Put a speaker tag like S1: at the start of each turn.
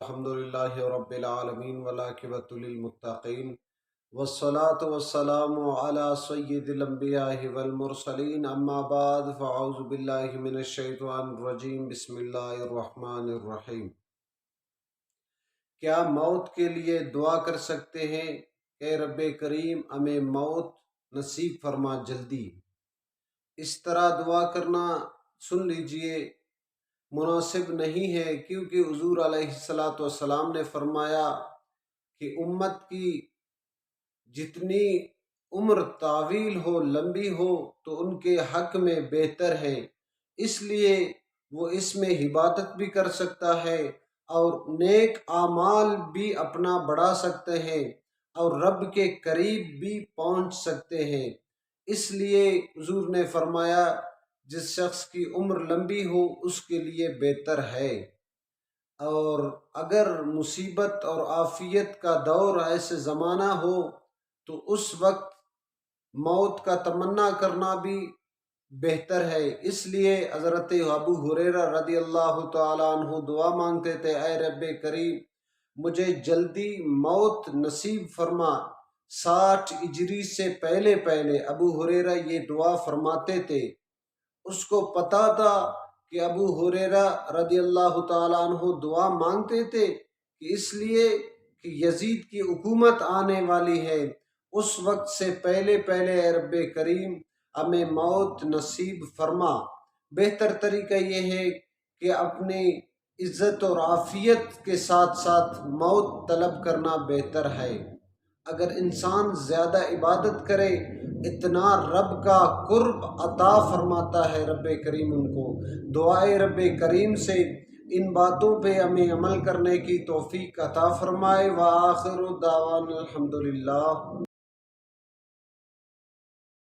S1: الحمدللہ رب العالمین والعاقبۃ للمتقین والصلاة والسلام علی سید الانبیاء والمرسلین اما بعد فاعوذ باللہ من الشیطان الرجیم بسم اللہ الرحمن الرحیم۔ کیا موت کے لیے دعا کر سکتے ہیں کہ رب کریم ہمیں موت نصیب فرما جلدی؟ اس طرح دعا کرنا سن لیجئے مناسب نہیں ہے، کیونکہ حضور علیہ السلام نے فرمایا کہ امت کی جتنی عمر طویل ہو، لمبی ہو، تو ان کے حق میں بہتر ہے، اس لیے وہ اس میں عبادت بھی کر سکتا ہے اور نیک اعمال بھی اپنا بڑھا سکتے ہیں اور رب کے قریب بھی پہنچ سکتے ہیں۔ اس لیے حضور نے فرمایا جس شخص کی عمر لمبی ہو اس کے لیے بہتر ہے، اور اگر مصیبت اور عافیت کا دور ایسے زمانہ ہو تو اس وقت موت کا تمنا کرنا بھی بہتر ہے۔ اس لیے حضرت ابو ہریرہ رضی اللہ تعالیٰ عنہ دعا مانگتے تھے، اے رب کریم مجھے جلدی موت نصیب فرما۔ 60 ہجری سے پہلے ابو ہریرہ یہ دعا فرماتے تھے۔ اس کو پتا تھا کہ ابو ہریرہ رضی اللہ تعالیٰ عنہ دعا مانگتے تھے کہ اس لیے کہ یزید کی حکومت آنے والی ہے، اس وقت سے پہلے اے رب کریم ہمیں موت نصیب فرما۔ بہتر طریقہ یہ ہے کہ اپنی عزت اور عافیت کے ساتھ ساتھ موت طلب کرنا بہتر ہے۔ اگر انسان زیادہ عبادت کرے اتنا رب کا قرب عطا فرماتا ہے رب کریم ان کو۔ دعائے رب کریم سے ان باتوں پہ ہمیں عمل کرنے کی توفیق عطا فرمائے۔ وآخر دعوانا الحمدللہ۔